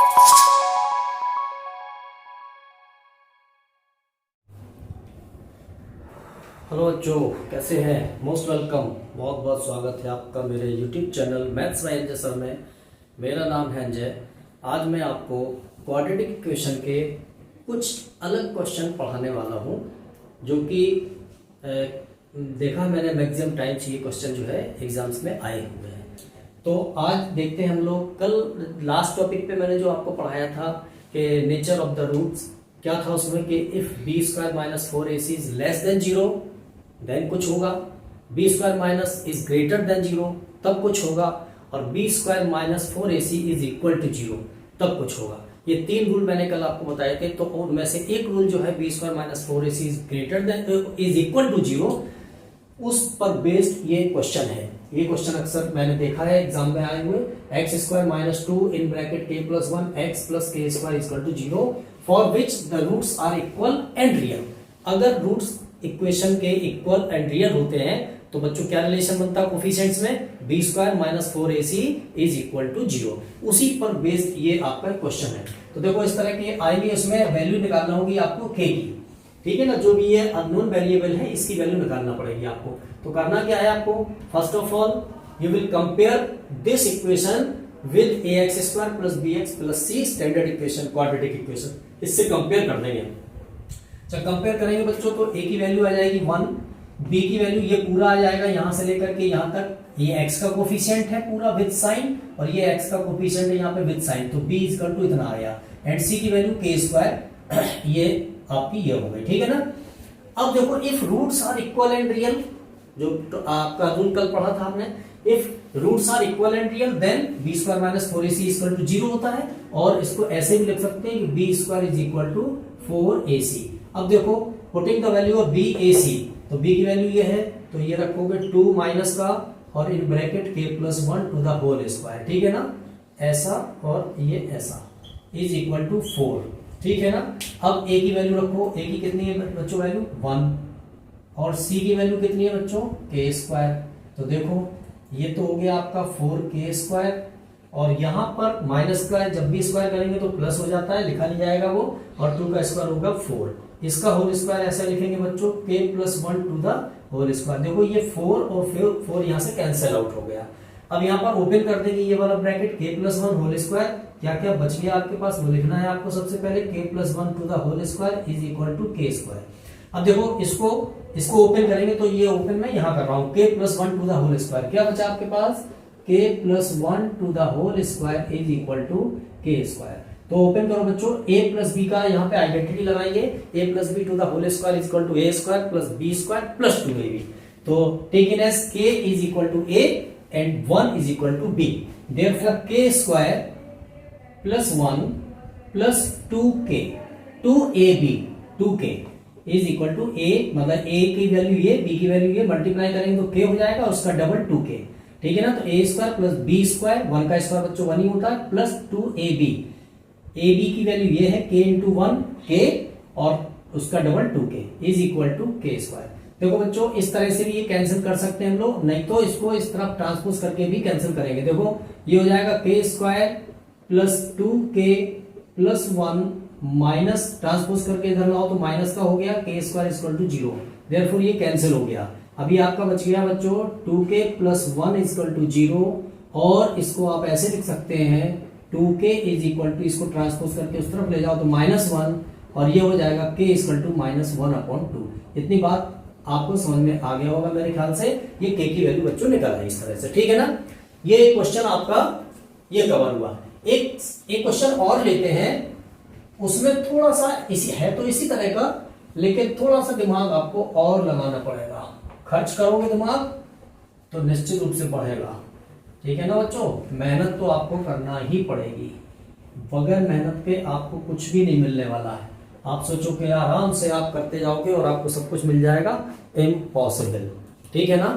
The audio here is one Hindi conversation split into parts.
हेलो बच्चों, कैसे हैं? मोस्ट वेलकम, बहुत बहुत स्वागत है आपका मेरे YouTube channel maths by Anjay sir में। मेरा नाम है अंजय। आज मैं आपको क्वाड्रेटिक इक्वेशन के कुछ अलग क्वेश्चन पढ़ाने वाला हूं, जो कि देखा मैंने मैक्सिमम टाइम्स ये क्वेश्चन जो है एग्जाम्स में आए हुए हैं। तो आज देखते हैं हम लोग। कल लास्ट टॉपिक पे मैंने जो आपको पढ़ाया था कि नेचर ऑफ द रूट्स क्या था उसमें, कि if B square minus 4ac is less than 0 then कुछ होगा, B square minus is greater than 0 तब कुछ होगा, और B square minus 4ac is equal to 0 तब कुछ होगा। ये तीन रूल मैंने कल आपको बताए थे। तो उनमें से एक रूल जो है B square minus 4ac is greater than is equal to 0, उस पर बेस्ड ये क्वेश्चन है। ये क्वेश्चन अक्सर मैंने देखा है एग्जाम में आए हुए। X square minus 2 in bracket K plus 1 X plus K square equal to 0 for which the roots are equal and real. अगर रूट्स इक्वेशन के इक्वल एंड रियल होते हैं तो बच्चों क्या रिलेशन बनता है कोफिशिएंट्स में? B square minus 4ac is equal to 0। उसी पर बेस्ड ये आपका क्वेश्चन है। तो देखो इस तरह की आएगी, उसमें वैल्यू निकालना होगी आपको k की, ठीक है ना। जो भी ये अननोन वेरिएबल है इसकी वैल्यू निकालना पड़ेगी आपको। तो करना क्या है आपको? First of all you will compare this equation with ax square plus bx plus c standard equation, quadratic equation. इससे कंपेयर कर देंगे। जब कंपेयर करेंगे बच्चों तो a की वैल्यू आ जाएगी 1, b की वैल्यू ये पूरा आ जाएगा यहां से लेकर के यहां तक। ये x का कोफिशिएंट है पूरा विद साइन, और ये x का कोफिशिएंट है यहाँ पे विद साइन, तो b इक्वल टू इतना आया। एंड c की वैल्यू k स्क्वायर ये आपकी ये हो गई, ठीक है ना। अब देखो if roots are equal and real, जो तो आपका रूल कल पढ़ा था हमने, if roots are equal and real then B square minus 4ac equal to 0 होता है। और इसको ऐसे भी लिख सकते हैं कि B square is equal to 4ac। अब देखो putting the value of bac, तो b की वैल्यू ये है, तो ये रखोगे 2 माइनस का और in bracket k plus 1 to the whole square, ठीक है ना। ऐसा और ये ऐसा इज इक्वल टू 4, ठीक है ना। अब a की वैल्यू रखो, a की कितनी है बच्चों वैल्यू 1, और c की वैल्यू कितनी है बच्चों k स्क्वायर। तो देखो ये तो हो गया आपका 4k स्क्वायर, और यहां पर माइनस का जब भी स्क्वायर करेंगे तो प्लस हो जाता है, लिखा नहीं जाएगा वो, और 2 का स्क्वायर होगा 4। इसका होल स्क्वायर ऐसा लिखेंगे बच्चों k plus 1 to the whole square. देखो ये 4 और 4 यहां से कैंसिल आउट हो गया। अब यहाँ पर ओपन कर देंगे ये वाला bracket, k plus 1 whole square, क्या क्या बच गया आपके पास वो लिखना है आपको। सबसे पहले k plus 1 to the whole square is equal to k square. अब देखो इसको ओपन करेंगे तो ये ओपन मैं यहाँ कर रहा हूँ, k plus 1 to the whole square, क्या बचा आपके पास? k plus 1 to the whole square is equal to k square. तो ओपन करो बच्चों, a प्लस बी का यहाँ पे आइडेंटिटी लगाएंगे, a plus B to the whole square is equal to a square plus b square plus 2ab। तो take in as k is equal to a and 1 is equal to b, therefore k square plus 1 plus 2k 2ab 2k is equal to a, मतलब a की वैल्यू ये, b की वैल्यू ये, मल्टीप्लाई करेंगे तो k हो जाएगा, उसका डबल 2k, ठीक है ना। तो a square plus b square, 1 का स्क्वायर बच्चों 1 ही होता है, प्लस 2ab। ab की वैल्यू ये है k इंटू 1 k और उसका double 2k is equal to k square. देखो बच्चों इस तरह से भी ये कैंसिल कर सकते हैं हम लोग, नहीं तो इसको इस तरफ ट्रांसपोज करके भी कैंसिल करेंगे। देखो ये हो जाएगा k square plus 2k plus 1 minus transpose करके इधर लाओ तो माइनस का हो गया, k square equal to 0, therefore ये कैंसिल हो गया। अभी आपका बच गया बच्चों 2k प्लस 1 इक्वल टू 0, और इसको आप ऐसे लिख सकते हैं 2k इज इक्वल टू, इसको ट्रांसपोज करके उस तरफ ले जाओ तो माइनस 1, और ये हो जाएगा k इक्वल टू माइनस 1/2। इतनी बात आपको समझ में आ गया होगा मेरे ख्याल से। ये k की वैल्यू बच्चों निकल आई इस तरह से, ठीक है ना। ये क्वेश्चन आपका ये कवर हुआ। एक क्वेश्चन और लेते हैं, उसमें थोड़ा सा इसी है तो इसी तरह का, लेकिन थोड़ा सा दिमाग आपको और लगाना पड़ेगा। खर्च करोगे दिमाग तो निश्चित रूप से बढ़ेगा, ठीक है ना बच्चों। मेहनत तो आपको करना ही पड़ेगी, बगैर मेहनत के आपको कुछ भी नहीं मिलने वाला है। आप सोचो कि आराम से आप करते जाओगे और आपको सब कुछ मिल जाएगा, इम्पॉसिबल, ठीक है ना।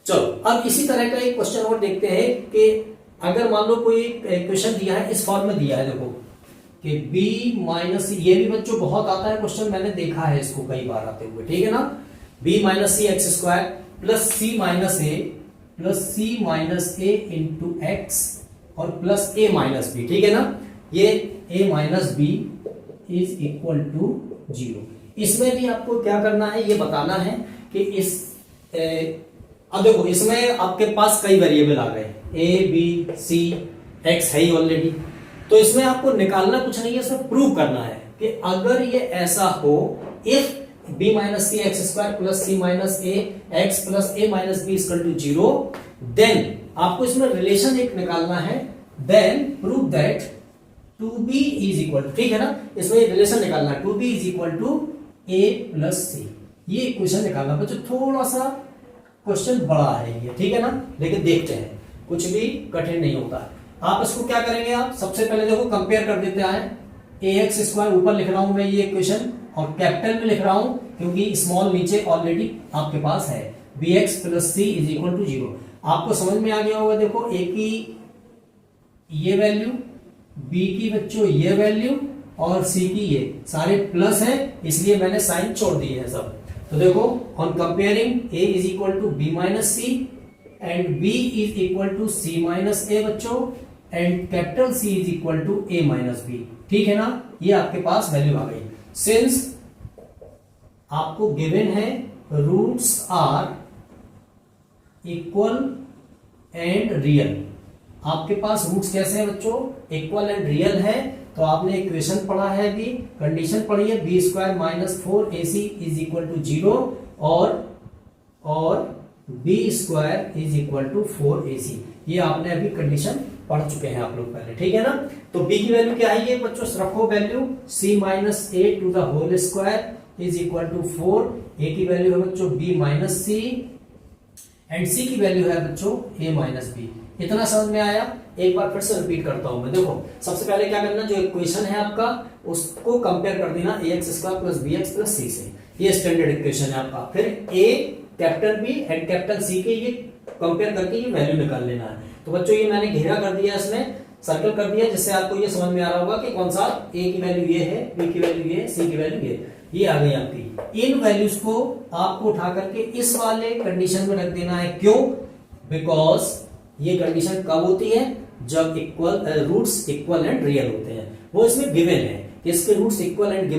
चलो अब इसी तरह का एक क्वेश्चन और देखते हैं कि अगर मान लो कोई क्वेश्चन दिया है, इस फॉर्म में दिया है, देखो कि b माइनस, ये भी बच्चों बहुत आता है क्वेश्चन, मैंने देखा है इसको कई बार आते हुए, ठीक है ना। b minus C X square plus C minus A into X और प्लस a माइनस बी, ठीक है ना। ये a minus B is equal to 0। इसमें भी आपको क्या करना है ये बताना है कि इस अब देखो इसमें आपके पास कई वेरिएबल आ गए, a b c x है ही ऑलरेडी, तो इसमें आपको निकालना कुछ नहीं है, इसमें प्रूव करना है कि अगर ये ऐसा हो, if b minus C X square plus C minus A X plus A minus B equal to 0, then आपको इसमें रिलेशन एक निकालना है, then prove that 2b is equal to, ठीक है ना, इसमें रिलेशन निकालना है 2b is equal to a plus C. ये इक्वेशन निकालना बच्चों, थोड़ा सा क्वेश्चन बड़ा है ये, ठीक है ना, लेकिन देखते हैं, कुछ भी कठिन नहीं होता है। आप इसको क्या करेंगे, आप सबसे पहले देखो कंपेयर कर देते हैं, ए एक्स स्क्वायर ऊपर लिख रहा हूं मैं ये इक्वेशन और कैपिटल में लिख रहा हूं क्योंकि स्मॉल नीचे ऑलरेडी आपके पास है, B X plus C is equal to 0। आपको समझ में आ गया होगा, देखो ए की ये वैल्यू, बी की बच्चों ये वैल्यू और सी की ये सारे प्लस है, इसलिए मैंने साइन छोड़ दिए हैं सब। तो देखो on comparing A is equal to B minus C and B is equal to C minus A बच्चों, and capital C is equal to A minus B, ठीक है ना, ये आपके पास वैल्यू आ गई। सिंस आपको गिवन है roots are equal and real, आपके पास रूट्स कैसे हैं बच्चों, इक्वल एंड रियल है, तो आपने इक्वेशन पढ़ा है अभी, कंडीशन पढ़ी है, B square minus 4ac is equal to 0 और B square is equal to 4ac, ये आपने अभी कंडीशन पढ़ चुके हैं आप लोग पहले, ठीक है ना। तो b की वैल्यू क्या है ये बच्चों, रखो value c minus A to the whole square is equal to 4, a की वैल्यू है बच्चों b minus C and c की वैल्यू है बच्चों a माइनस बी। इतना समझ में आया, एक बार फिर से रिपीट करता हूं मैं। देखो सबसे पहले क्या करना, जो इक्वेशन है आपका उसको कंपेयर कर देना A X square plus B X plus C से, ये स्टैंडर्ड इक्वेशन है आपका। फिर A capital B and capital C के ये कंपेयर करके ये वैल्यू निकाल लेना है। तो बच्चों ये मैंने घेरा कर दिया, इसमें सर्कल कर दिया, जिससे आपको ये समझ में आ रहा होगा कि कौन सा ए की वैल्यू ये है, बी की वैल्यू ये, सी की वैल्यू ये आ गई आपकी। इन वैल्यूज को आपको उठा करके इस वाले कंडीशन में रख देना है, क्यों, बिकॉज ये कंडीशन कब होती है, जब equal roots equal and real होते हैं, वो इसमें गिवन है कि इसके रूट्स इक्वल एंड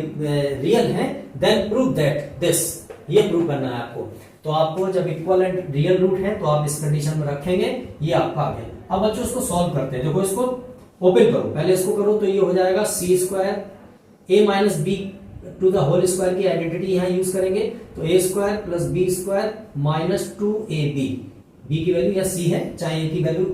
रियल हैं, देन प्रूव दैट दिस, ये प्रूव करना है आपको। तो आपको जब इक्वल एंड रियल रूट है तो आप इस कंडीशन में रखेंगे, ये आपका आ गया। अब बच्चों इसको सॉल्व करते हैं, देखो इसको ओपन करो, पहले इसको करो, तो ये हो जाएगा C square A minus B to the whole square की आइडेंटिटी यहां यूज करेंगे, तो A square plus B square minus 2ab, B की वैल्यू या सी है, चाहे ए की वैल्यू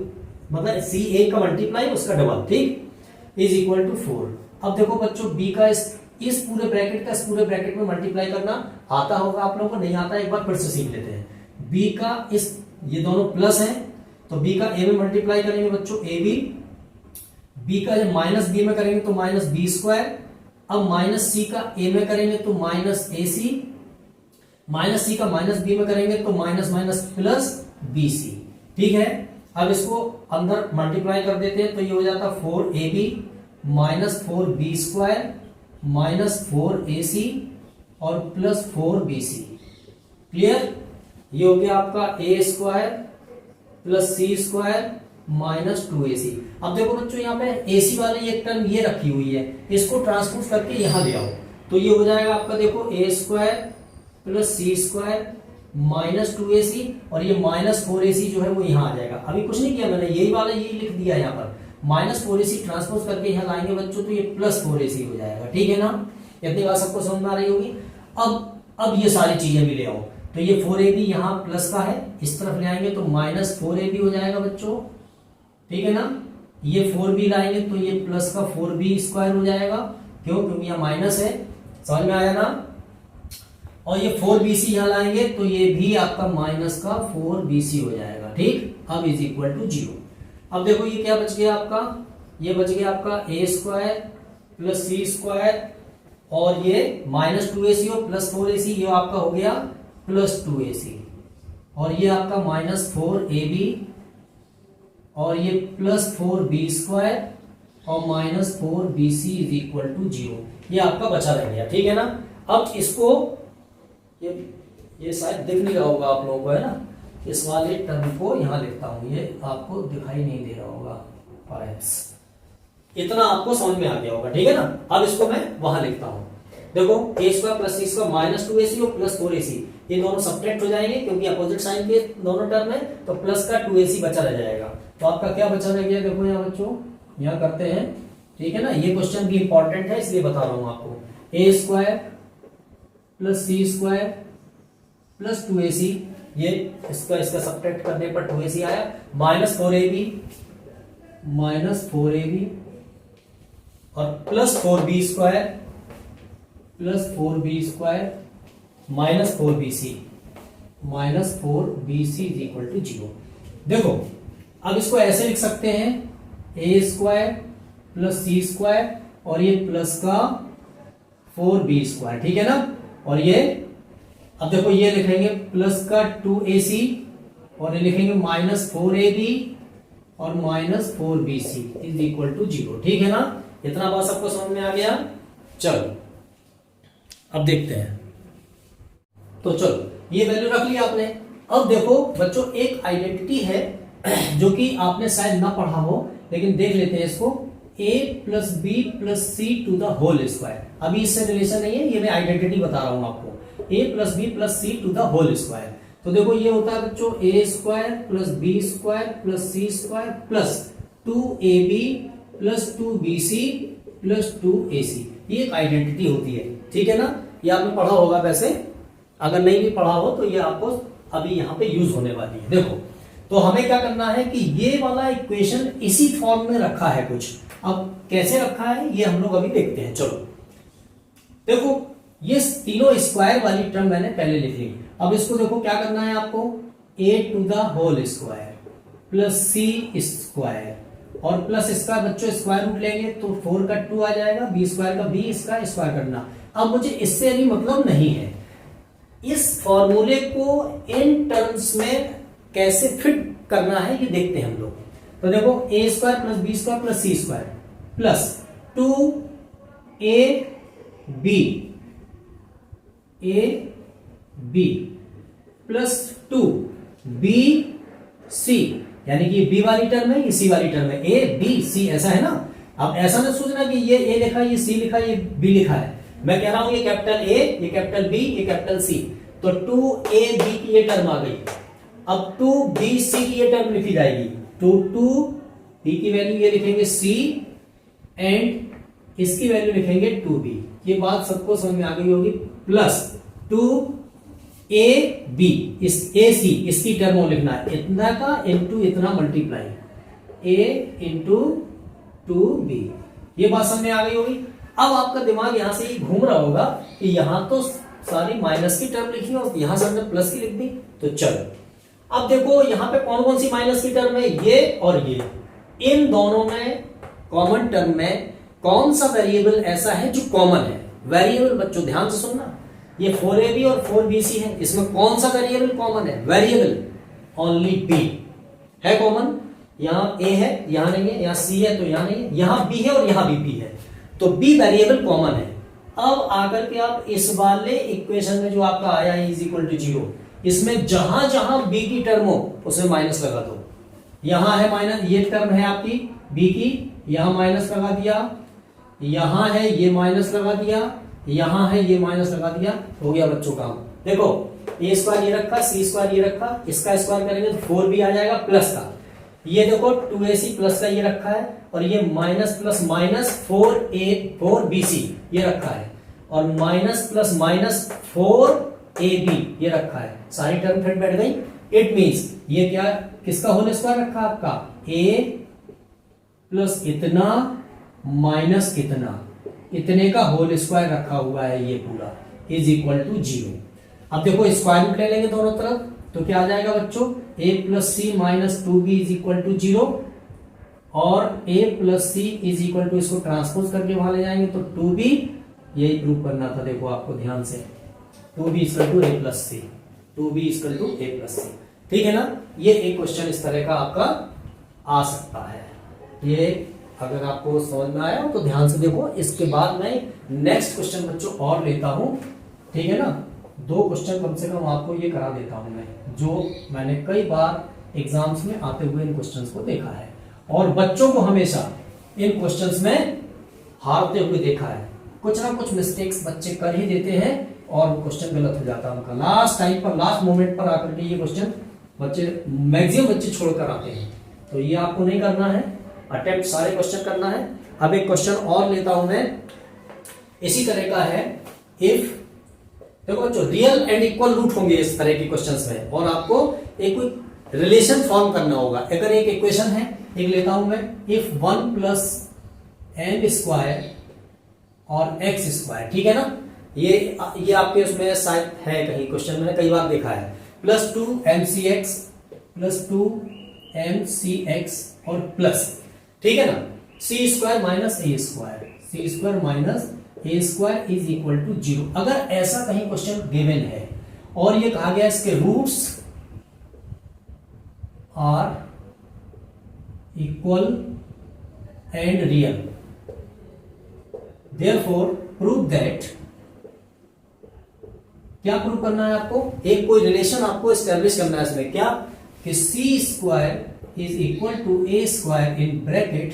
मतलब सी ए का मल्टीप्लाई उसका डबल, ठीक, इज इक्वल टू 4। अब देखो बच्चों बी का इस पूरे ब्रैकेट का इस पूरे ब्रैकेट में मल्टीप्लाई करना आता होगा आप लोगों को, नहीं आता एक बार फिर से सीख लेते हैं। बी का इस ये दोनों प्लस हैं, तो बी का ए में मल्टीप्लाई करेंगे बच्चों ए बी का जब माइनस बी में करेंगे तो माइनस बी स्क्वायर, अब माइनस सी का ए में करेंगे तो माइनस ए सी, माइनस सी का माइनस बी में करेंगे तो minus minus plus B C, ठीक है। अब इसको अंदर मल्टीप्लाई कर देते हैं, तो ये हो जाता 4ab minus 4b square minus 4ac और प्लस 4bc, क्लियर। ये हो गया आपका a square plus C square minus 2ac। अब देखो बच्चों यहाँ पे ac वाले ये टर्म ये रखी हुई है, इसको ट्रांसपोज करके यहां ले आओ, तो ये हो जाएगा आपका देखो a square plus C square minus 2ac और ये माइनस 4ac जो है वो यहाँ आ जाएगा। अभी कुछ नहीं किया मैंने, यही वाला यही लिख दिया यहाँ पर, माइनस 4ac ट्रांसपोज करके यहाँ लाएंगे बच्चों, तो ये प्लस 4ac हो जाएगा, ठीक है ना। इतनी बात सबको समझ में आ रही होगी। अब ये सारी चीजें भी ले आओ, तो ये 4ab यहाँ प्लस का है, इस तरफ ले आएंगे तो माइनस 4ab हो जाएगा बच्चों, ठीक है ना। ये 4b लाएंगे तो ये प्लस का 4b स्क्वायर हो जाएगा, क्यों, क्योंकि यहाँ माइनस है, समझ में आया ना। और ये 4bc यहाँ लाएंगे तो ये भी आपका माइनस का 4bc हो जाएगा, ठीक। अब इज इक्वल टू 0। अब देखो ये क्या बच गया आपका, ये बच गया आपका a square plus C square और ये माइनस 2ac और प्लस 4ac, ये आपका हो गया प्लस 2ac और ये आपका माइनस 4ab और ये प्लस 4b स्क्वायर और minus 4bc is equal to 0, ये आपका बचा रह गया, ठीक है ना। अब इसको ये शायद दिख नहीं रहा होगा आप लोगों को, है ना, इस वाले टर्म को यहां लिखता हूं, ये आपको दिखाई नहीं दे रहा होगा परहैप्स। इतना आपको समझ में आ गया होगा, ठीक है ना। अब इसको मैं वहां लिखता हूं, देखो ए square plus C square minus 2ac और प्लस 4ac, ये दोनों सब्ट्रैक्ट हो जाएंगे क्योंकि अपोजिट साइन के दोनों टर्म है, तो प्लस का 2ac बचा रह जाएगा। तो आपका क्या बचा रह गया, देखो यहाँ बच्चों, यहाँ करते हैं, ठीक है ना। ये क्वेश्चन भी इंपॉर्टेंट है इसलिए बता रहा हूं आपको। ए square plus C square plus 2ac, ये इसका सब्ट्रैक्ट करने पर 2ac आया, माइनस 4ab और plus 4b square minus 4bc is equal to 0। देखो अब इसको ऐसे लिख सकते हैं, A square plus C square और ये प्लस का 4b स्क्वायर, ठीक है ना। और ये अब देखो ये लिखेंगे प्लस का 2ac और ये लिखेंगे माइनस 4ab और minus 4bc is equal to 0, ठीक है ना। इतना बात सबको समझ में आ गया। चलो अब देखते हैं, तो चलो ये वैल्यू रख लिया आपने। अब देखो बच्चों, एक आइडेंटिटी है जो कि आपने शायद ना पढ़ा हो, लेकिन देख लेते हैं इसको, a plus B plus C to the whole square. अभी इससे रिलेशन नहीं है, ये मैं आइडेंटिटी बता रहा हूं आपको, a plus B plus C to the whole square. तो देखो ये होता है बच्चों a square plus B square plus C square plus 2ab plus 2bc plus 2ac, ये एक आइडेंटिटी होती है, ठीक है ना। ये आपने पढ़ा होगा, वैसे अगर नहीं भी पढ़ा हो तो ये आपको अभी यहाँ पे यूज होने वाली है। देखो तो हमें क्या करना है कि ये वाला इक्वेशन इसी फॉर्म में रखा है कुछ, अब कैसे रखा है ये हम लोग अभी देखते हैं। चलो देखो ये तीनों स्क्वायर वाली टर्म मैंने पहले लिख ली। अब इसको देखो क्या करना है आपको, a to the whole square plus C square और प्लस इसका बच्चों स्क्वायर रूट लेंगे तो 4 का 2 आ जाएगा, b स्क्वायर का b, इसका स्क्वायर करना। अब मुझे इससे अभी मतलब नहीं है, इस फॉर्मूले को इन टर्म्स में कैसे फिट करना है ये देखते हैं हम लोग। तो देखो a square plus B square plus C square plus 2ab plus 2bc, यानी कि b वाली टर्म है, ये c वाली टर्म है, a b c ऐसा है ना। अब ऐसा ना सोचना कि ये a लिखा, ये c लिखा, ये b लिखा है। मैं कह रहा हूं ये कैपिटल A, ये कैपिटल B, ये कैपिटल C, तो 2ab की ये टर्म आ गई। अब 2bc की ये टर्म लिखी जाएगी, 2b की वैल्यू ये लिखेंगे c एंड इसकी वैल्यू लिखेंगे 2b। ये बात सबको समझ में आ गई होगी। प्लस 2ab, इस ac इसकी टर्म लिखना है, इतना का इंटू इतना मल्टीप्लाई a इंटू 2b। ये बात समझ में आ गई होगी। अब आपका दिमाग यहां से ही घूम रहा होगा कि यहां तो सारी माइनस की टर्म लिखी और यहां से हमने प्लस की लिख दी। तो चलो अब देखो यहां पे कौन कौन सी माइनस की टर्म है, ये और ये। इन दोनों में कॉमन टर्म में कौन सा वेरिएबल ऐसा है जो कॉमन है। वेरिएबल बच्चों ध्यान से सुनना, ये 4ab और 4bc है, इसमें कौन सा वेरिएबल कॉमन है, वेरिएबल ओनली b है कॉमन। यहां a है, यहां नहीं है, यहां c है तो यहां नहीं है, यहां b है और यहां भी b है, तो b वेरिएबल कॉमन है। अब आकर के आप इस वाले इक्वेशन में जो आपका आया है इज इक्वल टू 0, इसमें जहां जहां b की टर्म हो उसमें माइनस लगा दो। यहां है माइनस, ये टर्म है आपकी b की, यहां माइनस लगा दिया, यहां है ये माइनस लगा दिया, यहां है ये माइनस लगा दिया, हो गया बच्चों काम। देखो a स्क्वायर ये रखा, c स्क्वायर ये रखा, इसका स्क्वायर करेंगे तो 4b आ जाएगा प्लस का, ये देखो 2ac प्लस का ये रखा है और ये माइनस प्लस माइनस 4bc ये रखा है और माइनस प्लस माइनस 4ab ये रखा है, सारी टर्म फिट बैठ गई। इट मींस ये क्या, किसका होल स्क्वायर रखा आपका, a प्लस इतना माइनस कितना, इतने का होल स्क्वायर रखा हुआ है ये पूरा, इज इक्वल टू 0। अब देखो स्क्वायर रूट ले लेंगे दोनों तरफ तो क्या आ जाएगा बच्चों, a plus C minus 2b is equal to 0 और a plus C is equal to, इसको ट्रांसपोज करके वहां ले जाएंगे तो 2b, यही प्रूव करना था। देखो आपको ध्यान से, 2b equal to a plus C, 2b equal to a plus C, ठीक है ना। ये एक क्वेश्चन इस तरह का आपका आ सकता है। ये अगर आपको समझ में आया तो ध्यान से देखो। इसके बाद मैं नेक्स्ट क्वेश्चन बच्चों और लेता हूं, ठीक है ना। 2 क्वेश्चन कम से कम आपको ये करा देता हूं मैं, जो मैंने कई बार एग्जाम्स में आते हुए इन क्वेश्चंस को देखा है। और बच्चों को हमेशा इन क्वेश्चंस में हारते हुए देखा है। कुछ ना कुछ मिस्टेक्स बच्चे कर ही देते हैं और क्वेश्चन गलत हो जाता है उनका। लास्ट टाइम पर, लास्ट मोमेंट पर आकर के ये क्वेश्चन बच्चे, मैक्सिमम बच्चे छोड़कर आते हैं। तो ये आपको नहीं करना है, अटेम्प्ट सारे क्वेश्चन करना है। अब एक क्वेश्चन और लेता हूं मैं, इसी तरह का है। इफ, देखो बच्चों, रियल एंड इक्वल रूट होंगे इस तरह के क्वेश्चंस में, और आपको एक रिलेशन फॉर्म करना होगा। अगर एक इक्वेशन है, एक लेता हूं मैं, इफ 1 प्लस एम स्क्वायर और एक्स स्क्वायर, ठीक है ना, ये आपके उसमें शायद है कहीं क्वेश्चन, मैंने कई बार देखा है, प्लस 2mcx प्लस 2mcx और प्लस, ठीक है ना, C square minus A square, C square minus A square is equal to 0। अगर ऐसा कहीं क्वेश्चन गिवन है और ये कहा गया इसके roots are equal and real, therefore prove that, क्या प्रूव करना है आपको, एक कोई रिलेशन आपको एस्टेब्लिश करना है इसमें, क्या, कि C square is equal to A square in bracket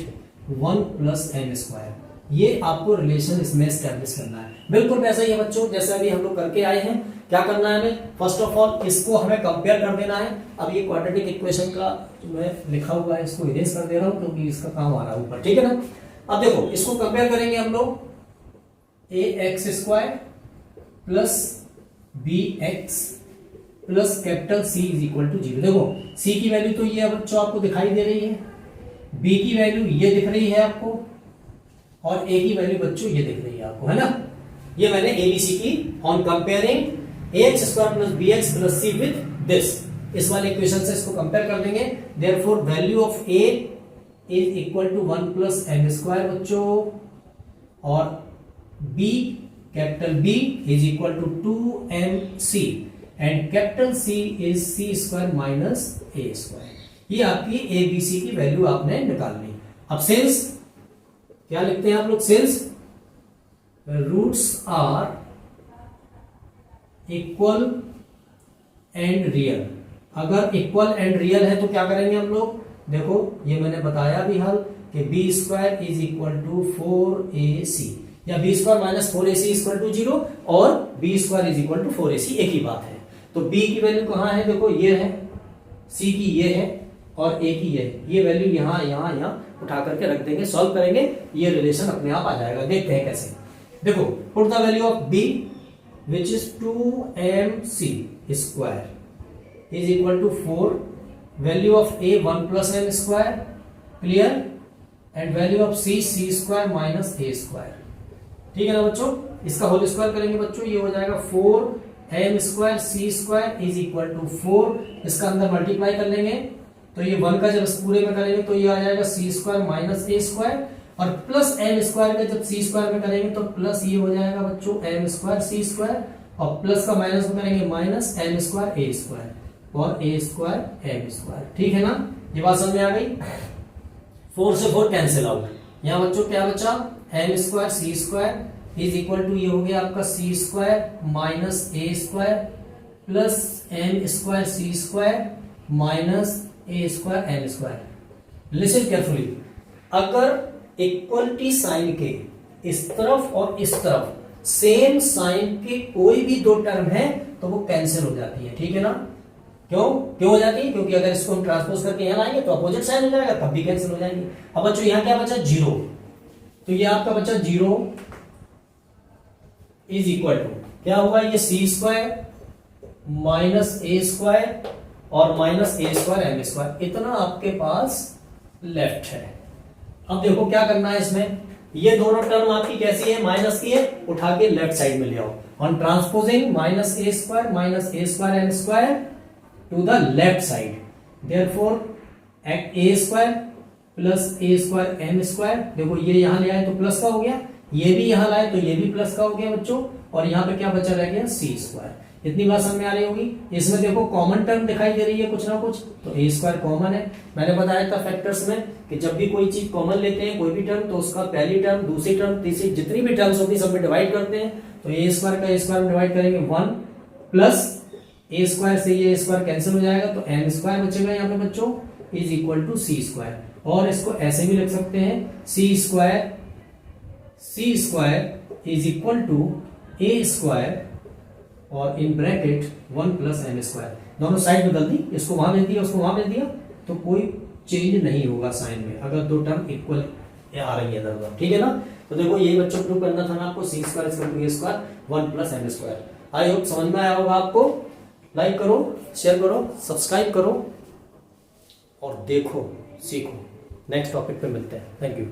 1 plus M square. ये आपको रिलेशन इसमें एस्टेब्लिश करना है। बिल्कुल वैसा ही है बच्चों जैसा अभी हम लोग करके आए हैं। क्या करना है हमें, फर्स्ट ऑफ ऑल इसको हमें कंपेयर कर देना है। अब ये क्वाड्रेटिक इक्वेशन का जो मैं लिखा हुआ है इसको इरेज कर दे रहा हूं क्योंकि इसका काम आ रहा है ऊपर, ठीक है ना। अब देखो इसको कंपेयर करेंगे हम लोग, A X square plus B X plus capital C is equal to 0। देखो सी की वैल्यू तो ये बच्चों आपको दिखाई दे रही है, बी की वैल्यू ये दिख रही है आपको, और ए की वैल्यू बच्चों ये दिख रही है आपको, है ना। ये मैंने एबीसी की on comparing A X square plus B X plus C with this, इस वाले इक्वेशन से इसको कंपेयर कर देंगे। Therefore value of A is equal to 1 plus M square बच्चों, और B capital B is equal to 2mc and capital C is C square minus A square. ये आपकी एबीसी की वैल्यू आपने निकाल ली। अब सिंस क्या लिखते हैं आप लोग, since roots are equal and real, अगर इक्वल एंड रियल है तो क्या करेंगे हम लोग, देखो ये मैंने बताया भी हल कि B square is equal to 4ac, या b square minus 4ac equal to 0, और B square is equal to 4ac, एक ही बात है। तो b की वैल्यू कहां है, देखो ये है, c की ये है, और a की ये वैल्यू यहां यहां यहां उठा करके रख देंगे, सॉल्व करेंगे, ये रिलेशन अपने आप आ जाएगा। देखते हैं कैसे। देखो put the value of b which is 2mc square is equal to 4, value of a 1 plus m square, clear, and value of c square minus a square, ठीक है ना बच्चों। इसका होल स्क्वायर करेंगे बच्चों, ये हो जाएगा 4m square c square is equal to 4, इसका अंदर मल्टीप्लाई कर लेंगे तो ये 1 का जब पूरे में करेंगे तो ये आ जाएगा c square minus a square, और प्लस एम स्क्वायर का जब सी स्क्वायर में करेंगे तो प्लस ये हो जाएगा बच्चों एम स्क्वायर सी स्क्वायर, और प्लस का माइनस में करेंगे माइनस एम स्क्वायर ए स्क्वायर और ए स्क्वायर एम स्क्वायर, ठीक है ना। ये बात समझ में आ गई। 4 से 4 कैंसिल आउट, यहाँ बच्चों क्या बचा, M square C square is equal to ये हो गया आपका सी स्क्वायर माइनस ए square plus M square C square minus ए square M square. Listen carefully, अगर इक्वलिटी साइन के इस तरफ और इस तरफ सेम साइन के कोई भी दो टर्म है तो वो कैंसिल हो जाती है, ठीक है ना। क्यों हो जाती है, क्योंकि अगर इसको हम ट्रांसपोज करके यहाँ लाएंगे तो अपोजिट साइन हो जाएगा, तब भी कैंसिल हो जाएंगे। अब बच्चों यहाँ क्या बचा, 0, तो ये आपका बचा 0 इज इक्वल टू क्या होगा, ये सी स्क्वायर माइनस ए स्क्वायर और माइनस ए स्क्वायर एम स्क्वायर, इतना आपके पास लेफ्ट है। अब देखो क्या करना है इसमें, ये दोनों टर्म आपकी कैसी है, माइनस की है, उठा के लेफ्ट साइड में ले आओ, on transposing minus A square M square to the left side, therefore a square plus a square M square, देखो ये यहां ले आए तो प्लस का हो गया, ये भी यहां लाए तो ये भी प्लस का हो गया बच्चों, और यहां पे क्या बचा रह गया, सी स्क्वायर। इतनी बात समझ में आ रही होगी। इसमें देखो कॉमन टर्म दिखाई दे रही है कुछ ना कुछ, तो ए स्क्वायर कॉमन है। मैंने बताया था फैक्टर्स में कि जब भी कोई चीज कॉमन लेते हैं कोई भी टर्म, तो उसका पहली टर्म दूसरी टर्म तीसरी जितनी भी टर्म्स होती है सब में डिवाइड करते हैं। तो ए स्क्वायर का ए स्क्वायर में डिवाइड करेंगे 1 प्लस ए स्क्वायर से ये स्क्वायर कैंसिल हो जाएगा, तो एम स्क्वायर बचेगा यहाँ पे बच्चों is equal to C square, और इसको ऐसे भी लिख सकते हैं C square is equal to A square और in bracket 1 plus M square. दोनों साइड बदल दी, इसको वहां भेज दिया उसको वहां भेज दिया, तो कोई चेंज नहीं होगा साइन में अगर दो टर्म इक्वल आ रही है इधर। ठीक है ना। तो देखो यही बच्चों प्रूव करना था ना आपको, C square is equal to A square 1 plus M square. I hope समझ में आया होगा आपको। लाइक करो, शेयर करो, सब्सक्राइब करो और देखो, सीखो। नेक्स्ट टॉपिक पे मिलते हैं। Thank you.